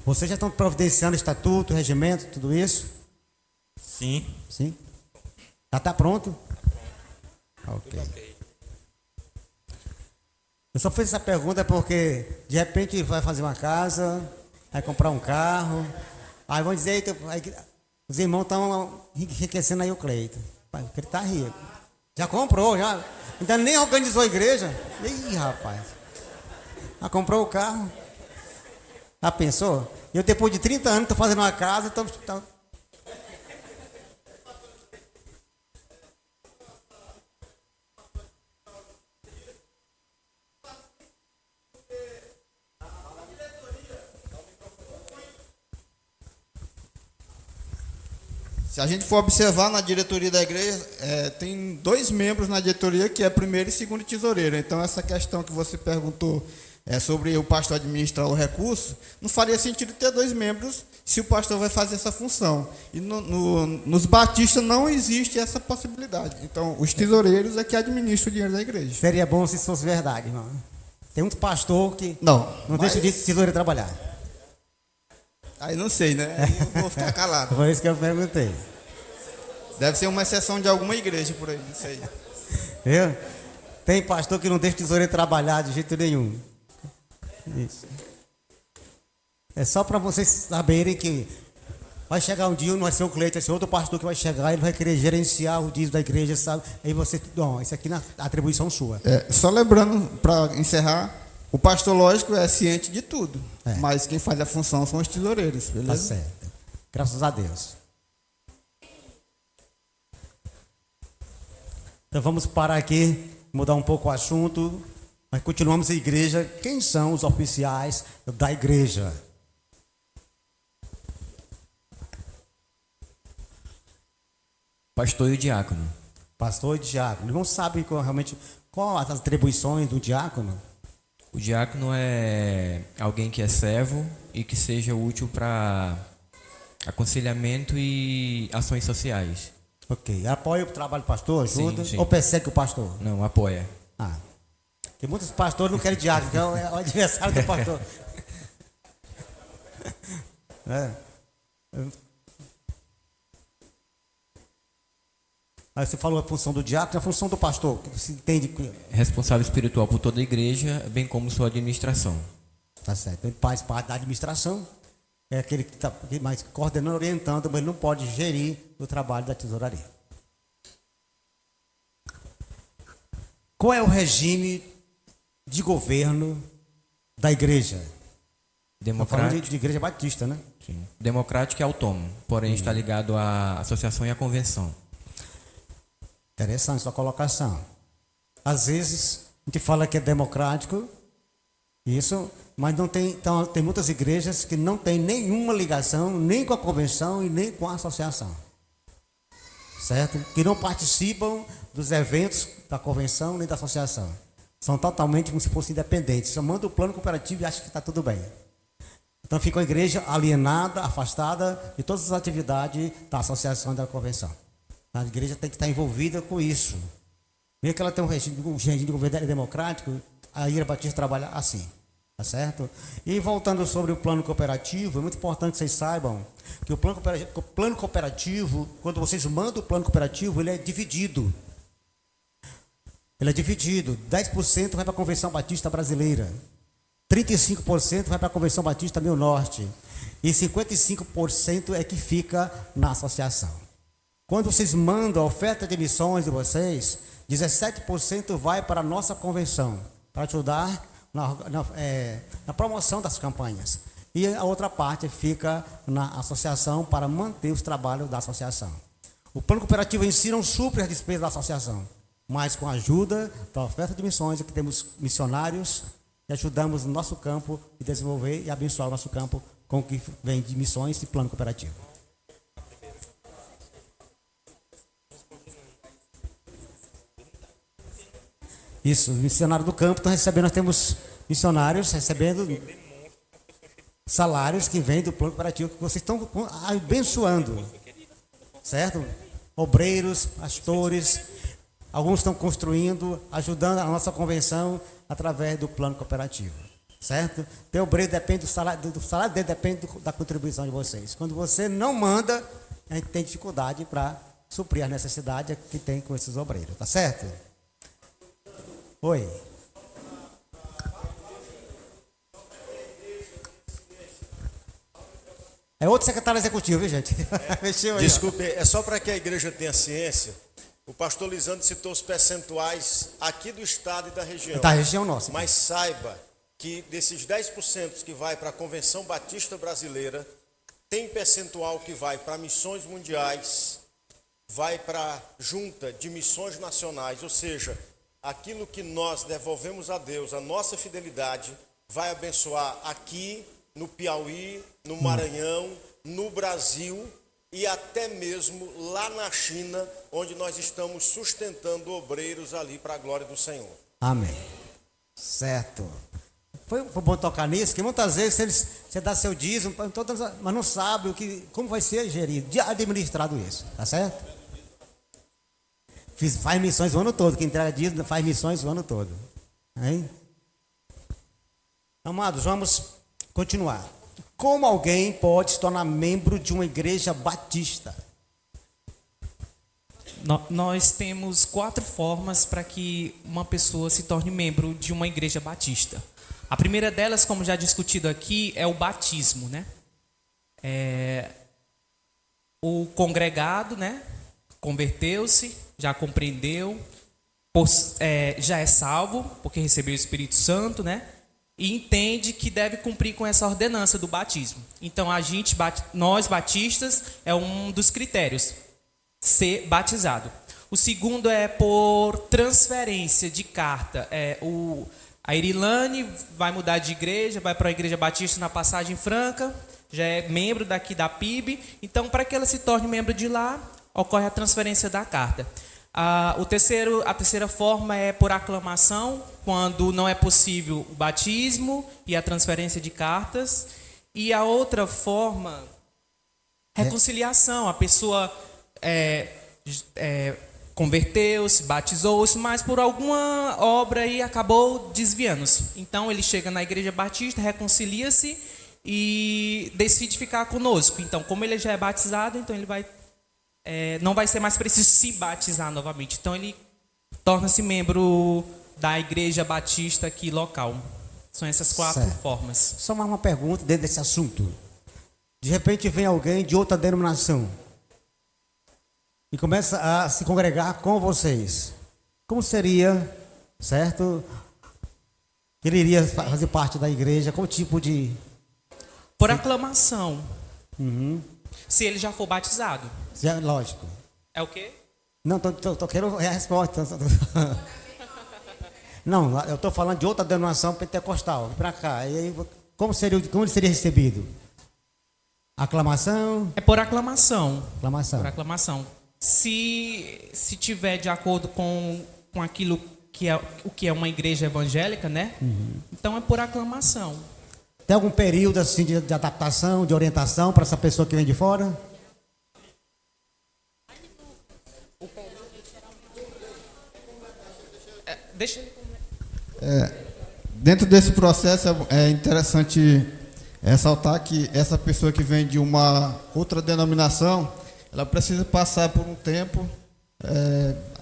Vocês já estão providenciando estatuto, regimento, tudo isso? Sim. Sim? Já está pronto? Ok. Eu só fiz essa pergunta porque, de repente, vai fazer uma casa, vai comprar um carro, aí vão dizer, "Eita, os irmãos estão enriquecendo aí o Cleiton. Pai, ele está rico. Já comprou, já. Ainda nem organizou a igreja. Ih, rapaz. Já comprou o carro. Já pensou? Eu, depois de 30 anos, estou fazendo uma casa, Se a gente for observar na diretoria da igreja, tem 2 membros na diretoria que é primeiro e segundo tesoureiro. Então, essa questão que você perguntou sobre o pastor administrar o recurso, não faria sentido ter 2 membros se o pastor vai fazer essa função. E nos batistas não existe essa possibilidade. Então, os tesoureiros é que administram o dinheiro da igreja. seria bom se isso fosse verdade, irmão. Tem muito pastor que não deixa de tesoureiro trabalhar. Aí não sei, né? Aí eu vou ficar calado. Foi isso que eu perguntei. Deve ser uma exceção de alguma igreja por aí, não sei. Viu? Tem pastor que não deixa o tesoureiro trabalhar de jeito nenhum. Isso. É só para vocês saberem que vai chegar um dia, não vai ser o Cleiton, vai ser outro pastor que vai chegar, ele vai querer gerenciar o dízimo da igreja, sabe? Aí você, não, isso aqui é atribuição sua. Só lembrando, para encerrar, o pastor, lógico, é ciente de tudo, mas quem faz a função são os tesoureiros, beleza? Tá certo. Graças a Deus. Então vamos parar aqui, mudar um pouco o assunto, mas continuamos a igreja. Quem são os oficiais da igreja? Pastor e o diácono. Pastor e diácono. Não sabe realmente qual as atribuições do diácono? O diácono é alguém que é servo e que seja útil para aconselhamento e ações sociais. Ok. Apoia o trabalho do pastor, ajuda? Sim. Ou persegue o pastor? Não, apoia. Porque muitos pastores não querem diácono, então é o adversário do pastor. Aí você falou a função do diácono, a função do pastor, que você entende que... Responsável espiritual por toda a igreja, bem como sua administração. Tá certo. Ele faz parte da administração, é aquele que está mais coordenando, orientando, mas ele não pode gerir o trabalho da tesouraria. Qual é o regime de governo da igreja? Democrático. De igreja batista, né? Sim. Democrático e autônomo, porém está ligado à associação e à convenção. Interessante sua colocação. Às vezes a gente fala que é democrático, isso, mas não tem. Então, tem muitas igrejas que não tem nenhuma ligação, nem com a convenção e nem com a associação. Certo? Que não participam dos eventos da convenção nem da associação. São totalmente como se fossem independentes. Só manda o plano cooperativo e acha que está tudo bem. Então fica uma igreja alienada, afastada de todas as atividades da associação e da convenção. A igreja tem que estar envolvida com isso. Mesmo que ela tenha um regime de governo democrático, a Igreja Batista trabalha assim. Tá certo? E voltando sobre o plano cooperativo, é muito importante que vocês saibam que o plano cooperativo, quando vocês mandam o plano cooperativo, ele é dividido. Ele é dividido. 10% vai para a Convenção Batista Brasileira. 35% vai para a Convenção Batista Meio Norte. E 55% é que fica na associação. Quando vocês mandam a oferta de missões de vocês, 17% vai para a nossa convenção, para ajudar na promoção das campanhas. E a outra parte fica na associação para manter os trabalhos da associação. O plano cooperativo em si não supre as despesas da associação, mas com a ajuda da oferta de missões, que temos missionários e ajudamos no nosso campo e desenvolver e abençoar o nosso campo com o que vem de missões e plano cooperativo. Isso, os missionários do campo estão recebendo, nós temos missionários recebendo salários que vêm do plano cooperativo, que vocês estão abençoando, certo? Obreiros, pastores, alguns estão construindo, ajudando a nossa convenção através do plano cooperativo. certo? Teu obreiro depende do salário dele, depende da contribuição de vocês. Quando você não manda, a gente tem dificuldade para suprir a necessidade que tem com esses obreiros, tá certo? Oi. É outro secretário executivo, viu, gente? Mexeu aí, Desculpe, é só para que a igreja tenha ciência. O pastor Lisandro citou os percentuais aqui do estado e da região. Da região nossa. Mas saiba que desses 10% que vai para a Convenção Batista Brasileira, tem percentual que vai para missões mundiais, vai para a junta de missões nacionais, ou seja, aquilo que nós devolvemos a Deus, a nossa fidelidade, vai abençoar aqui no Piauí, no Maranhão, no Brasil e até mesmo lá na China, onde nós estamos sustentando obreiros ali para a glória do Senhor. Amém. Certo. Foi bom tocar nisso, que muitas vezes você dá seu dízimo, mas não sabe como vai ser gerido, administrado isso, tá certo? Faz missões o ano todo, quem entrega dízimo faz missões o ano todo. Hein? Amados, vamos continuar. Como alguém pode se tornar membro de uma igreja batista? Nós temos 4 formas para que uma pessoa se torne membro de uma igreja batista. A primeira delas, como já discutido aqui, é o batismo, né? O congregado, né? Converteu-se, já compreendeu, já é salvo, porque recebeu o Espírito Santo, né? E entende que deve cumprir com essa ordenança do batismo. Então, nós batistas, é um dos critérios, ser batizado. O segundo é por transferência de carta. A Irilane vai mudar de igreja, vai para a igreja batista na Passagem Franca, já é membro daqui da PIB. Então, para que ela se torne membro de lá, ocorre a transferência da carta. A terceira forma é por aclamação, quando não é possível o batismo e a transferência de cartas. E a outra forma, reconciliação. A pessoa converteu-se, batizou-se, mas por alguma obra aí acabou desviando-se. Então ele chega na igreja batista, reconcilia-se e decide ficar conosco. Então, como ele já é batizado, então ele não vai ser mais preciso se batizar novamente. Então ele torna-se membro da igreja batista aqui local. São essas 4 formas. Só uma pergunta dentro desse assunto. De repente vem alguém de outra denominação e começa a se congregar com vocês. Como seria, certo? Ele iria fazer parte da igreja? Qual tipo de... Por aclamação. Uhum. Se ele já for batizado. Lógico. É o quê? Não, tô querendo a resposta. Não, eu estou falando de outra denominação pentecostal. Vem para cá. E aí, como ele seria recebido? Aclamação? É por aclamação. Aclamação. Por aclamação. Se tiver de acordo com aquilo que é uma igreja evangélica, né? Uhum. Então é por aclamação. Tem algum período assim de adaptação, de orientação para essa pessoa que vem de fora? Deixa ele... Dentro desse processo é interessante ressaltar que essa pessoa que vem de uma outra denominação, ela precisa passar por um tempo,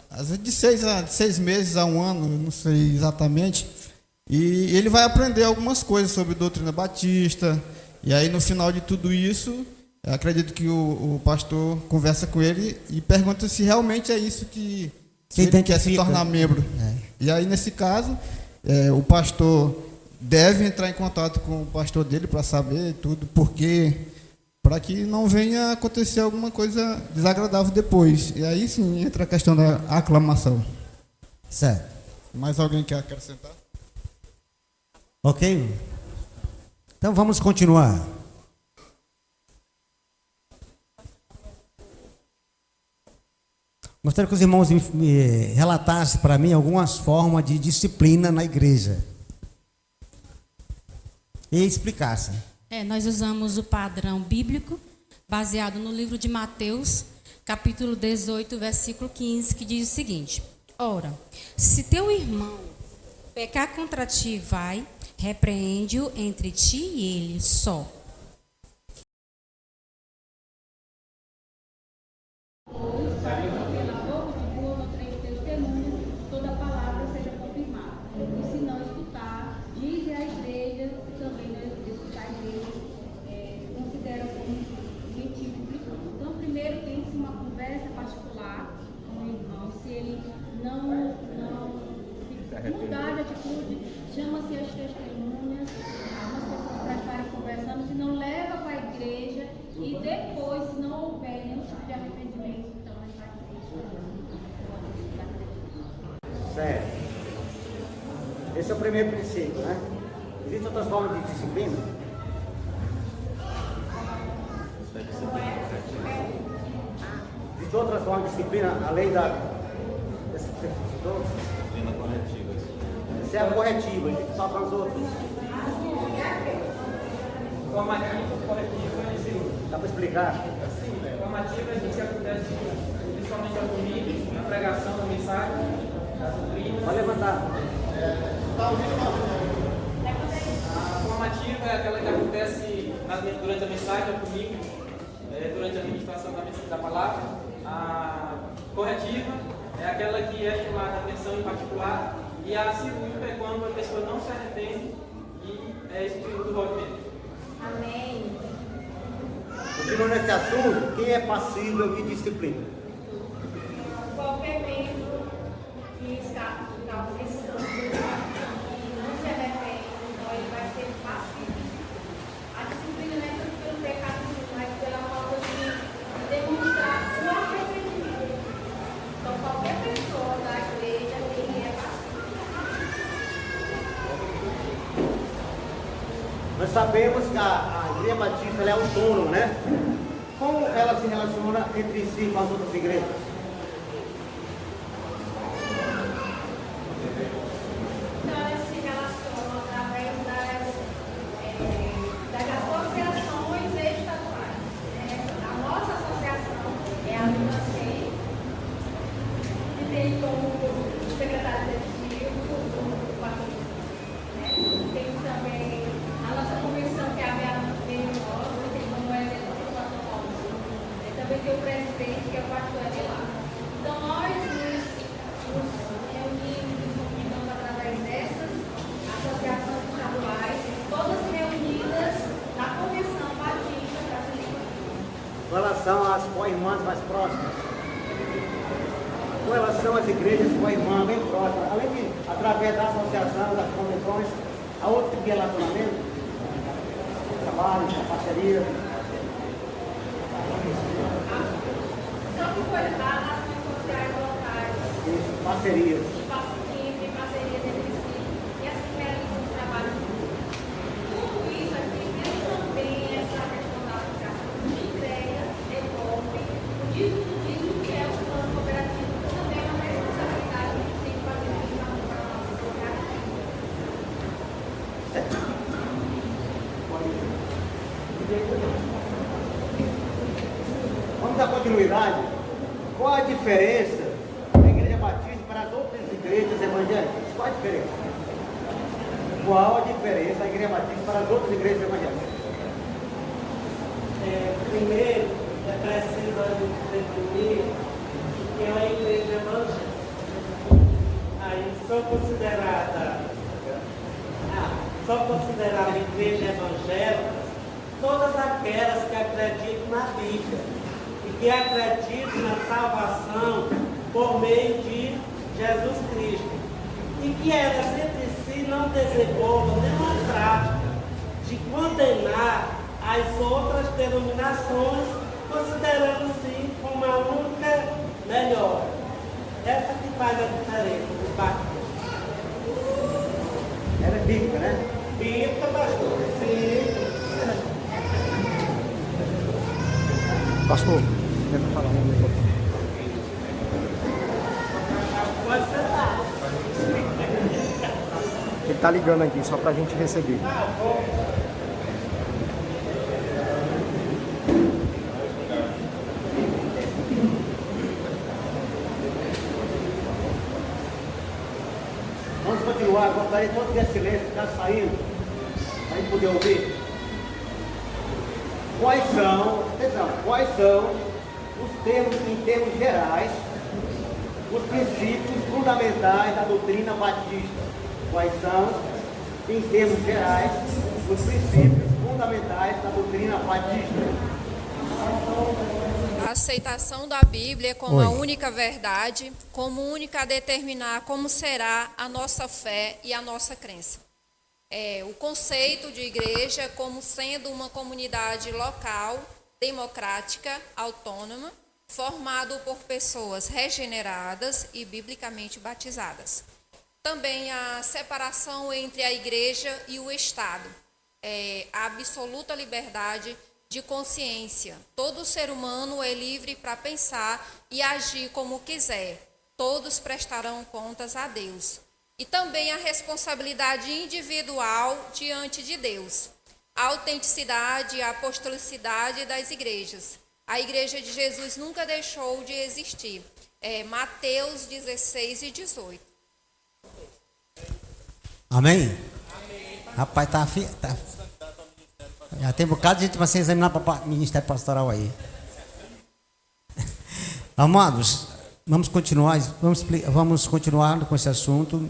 às vezes de 6 meses a 1 ano, não sei exatamente, e ele vai aprender algumas coisas sobre doutrina batista, e aí no final de tudo isso, eu acredito que o pastor conversa com ele e pergunta se realmente é isso que ele quer se tornar membro. E aí nesse caso, o pastor deve entrar em contato com o pastor dele para saber tudo, porque para que não venha acontecer alguma coisa desagradável depois. E aí sim entra a questão da aclamação. Certo. Mais alguém quer acrescentar? Ok? Então vamos continuar. Gostaria que os irmãos me relatassem para mim algumas formas de disciplina na igreja. E explicassem. Nós usamos o padrão bíblico, baseado no livro de Mateus, capítulo 18, versículo 15, que diz o seguinte: Ora, se teu irmão pecar contra ti, vai, Repreende-o entre ti e ele só. Pela boca de duas ou três testemunhas, toda palavra seja confirmada. E se não escutar, dize à igreja, se também não escutar a igreja, considera como gentil publicano. Então, primeiro tem-se uma conversa particular com o irmão. Se ele não mudar de atitude, chama-se as testemunhas, algumas pessoas para estarem conversando, se não leva para a igreja e depois, se não houver nenhum tipo de arrependimento, então ele vai ser isso. Certo. Esse é o primeiro princípio, né? Existem outras formas de disciplina? Existem outras formas de disciplina, além dessa que você citou? Disciplina corretiva. Essa é a corretiva, a gente toca nas outras. Formativa, corretiva e sim. Dá para explicar? Sim, formativa a gente acontece principalmente ao domingo, na pregação da mensagem, das doutrinas. Pode levantar. A formativa é aquela que acontece durante a mensagem, ao domingo, durante a ministração da palavra. A corretiva é aquela que é chamada atenção em particular. E a segunda é quando a pessoa não se arrepende e é excluído do movimento. Amém. Continuando nesse assunto, quem é passível de disciplina? Qualquer membro que está cristão e não se arrepende, então ele vai ser passivo. A disciplina não é tanto pelo pecado, mas pela falta de demonstrar o arrependimento. Então, qualquer pessoa da igreja ele é passivo. Nós sabemos que a Igreja Batista ela é autônoma, né? Como ela se relaciona entre si com as outras igrejas? Então, elas se relacionam através das associações estaduais. A nossa associação é a Lunacem, que tem como secretário executivo o pastor. Tem também a nossa convenção, que é a Beata Verinosa, tem como exemplo o pastor Paulo. Também tem o presidente, que é o pastor Aguilar. Então, nós nos reunimos através dessas associações estaduais, todas reunidas na Convenção Batista Brasileira. Com relação às co-irmãs mais próximas? Com relação às igrejas co-irmãs bem próximas, além de, através da associação, das convenções, há outro tipo de relacionamento? Trabalho, parceria? Só que foi das ações sociais locais, Isso, parcerias. tem parcerias entre si, e assim realizam os trabalhos juntos. Tudo isso aqui tem também essa questão da associação de ideia, devolve, o dízimo que é o plano cooperativo, também é uma responsabilidade que a gente tem que fazer aqui para a nossa associação. Vamos dar continuidade. Qual a diferença da Igreja Batista para as outras igrejas evangélicas? Qual a diferença? Qual a diferença da Igreja Batista para as outras igrejas evangélicas? Primeiro, é preciso a gente definir que é uma igreja evangélica. Aí são consideradas igrejas evangélicas todas aquelas que acreditam na Bíblia e que acreditam na salvação por meio de Jesus Cristo e que elas entre si não desenvolvam nenhuma prática de condenar as outras denominações, considerando-se como a única melhor. Essa que faz a diferença dos batistas. Ela é bíblica, né? Bíblica, pastor. Sim. Pastor, quero falar um negócio. Pode sentar. Ele tá ligando aqui só pra gente receber. Vamos continuar, gostaria de todo dia silêncio, ficar saindo. poder ouvir? Quais são os termos, em termos gerais, os princípios fundamentais da doutrina batista? Quais são, em termos gerais, os princípios fundamentais da doutrina batista? A aceitação da Bíblia como Oi. a única verdade, como única a determinar como será a nossa fé e a nossa crença. O conceito de igreja como sendo uma comunidade local, democrática, autônoma, formado por pessoas regeneradas e biblicamente batizadas. Também a separação entre a igreja e o Estado, a absoluta liberdade de consciência. Todo ser humano é livre para pensar e agir como quiser. Todos prestarão contas a Deus. E também a responsabilidade individual diante de Deus. A autenticidade e a apostolicidade das igrejas. A igreja de Jesus nunca deixou de existir. Mateus 16 e 18. Amém? Rapaz, tá. Já tem um bocado de gente para se examinar para o ministério pastoral aí. Amados, vamos continuar com esse assunto.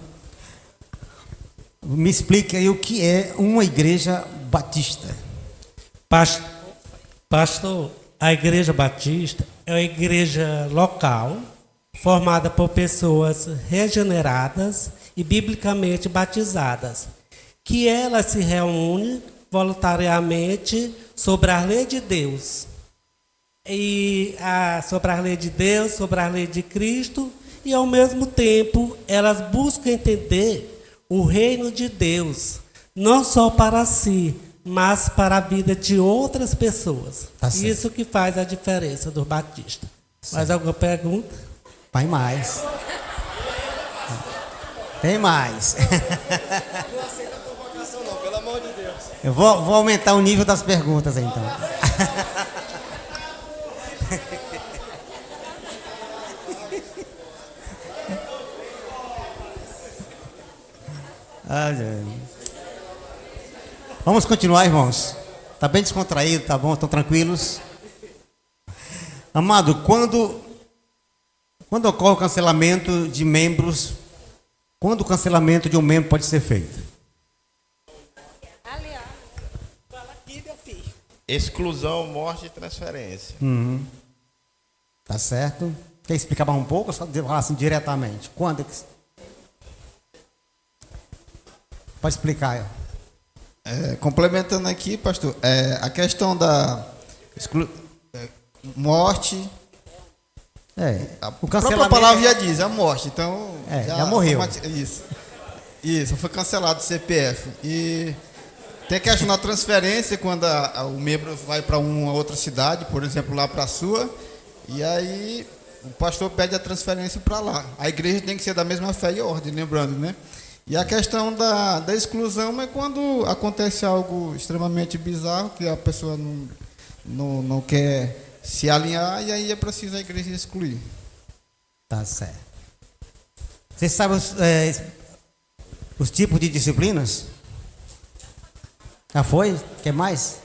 Me explique aí o que é uma igreja batista. Pastor, a igreja batista é uma igreja local, formada por pessoas regeneradas e biblicamente batizadas, que elas se reúnem voluntariamente sobre a lei de Deus. Sobre a lei de Deus, sobre a lei de Cristo, e ao mesmo tempo elas buscam entender o reino de Deus, não só para si, mas para a vida de outras pessoas. Isso que faz a diferença dos batistas. Mais alguma pergunta? Vai mais. Tem mais. Não aceita a provocação não, pelo amor de Deus. Eu vou aumentar o nível das perguntas aí, então. Vamos continuar, irmãos. Tá bem descontraído, tá bom? Estão tranquilos? Amado, quando ocorre o cancelamento de membros, quando o cancelamento de um membro pode ser feito? Exclusão, morte e transferência. Tá certo. Quer explicar mais um pouco ou só falar assim diretamente? Quando é que... Pode explicar. Complementando aqui, pastor, a questão da morte. O A própria palavra já diz, a morte. Então, já morreu. Isso, foi cancelado o CPF. E tem a questão da transferência, quando o membro vai para uma outra cidade, por exemplo, lá para a sua, e aí o pastor pede a transferência para lá. A igreja tem que ser da mesma fé e ordem, lembrando, né? E a questão da exclusão é quando acontece algo extremamente bizarro, que a pessoa não quer se alinhar, e aí é preciso a igreja excluir. Tá certo. Vocês sabem os tipos de disciplinas? Já foi? Quer mais?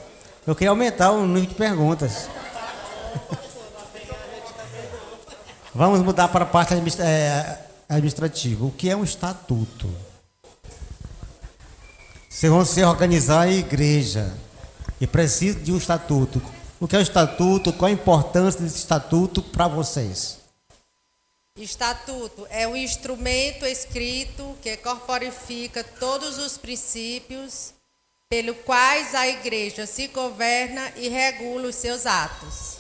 Eu queria aumentar o número de perguntas. Vamos mudar para a parte administrativa. O que é um estatuto? Vocês vão se organizar a igreja e precisa de um estatuto. O que é o estatuto? Qual a importância desse estatuto para vocês? Estatuto é um instrumento escrito que corporifica todos os princípios pelos quais a igreja se governa e regula os seus atos.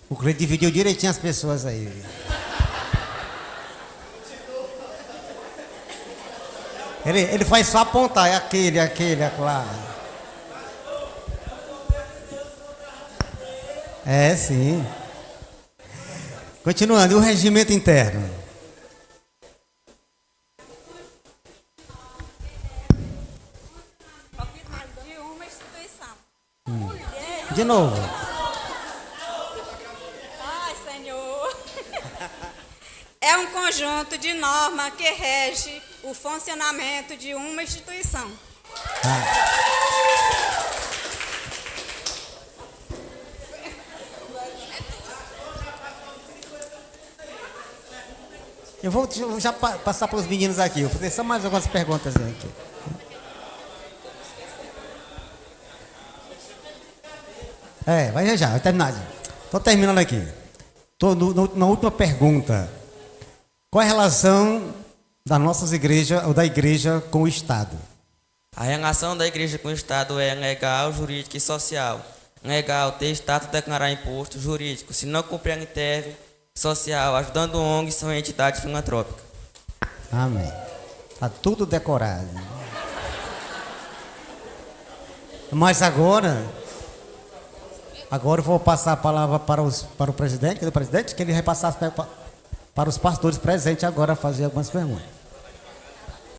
O Cleiton dividiu direitinho as pessoas aí. Ele faz só apontar, é aquele, claro. Sim. Continuando, e o regimento interno? De uma instituição. De novo. Ai, Senhor. É um conjunto de normas que rege o funcionamento de uma instituição. Eu vou já passar para os meninos aqui. Eu vou fazer só mais algumas perguntas aqui. Vai já, vai terminar. Estou terminando aqui. Estou na última pergunta. Qual é a relação das nossas igrejas, ou da igreja, com o Estado? A relação da igreja com o Estado é legal, jurídica e social. Legal, ter status, declarar imposto. Jurídico, se não cumprir a NTEV. Social, ajudando ONGs, são entidades filantrópicas. Amém. Está tudo decorado. Mas agora eu vou passar a palavra para o presidente, que ele vai passar para os pastores presentes agora fazer algumas perguntas.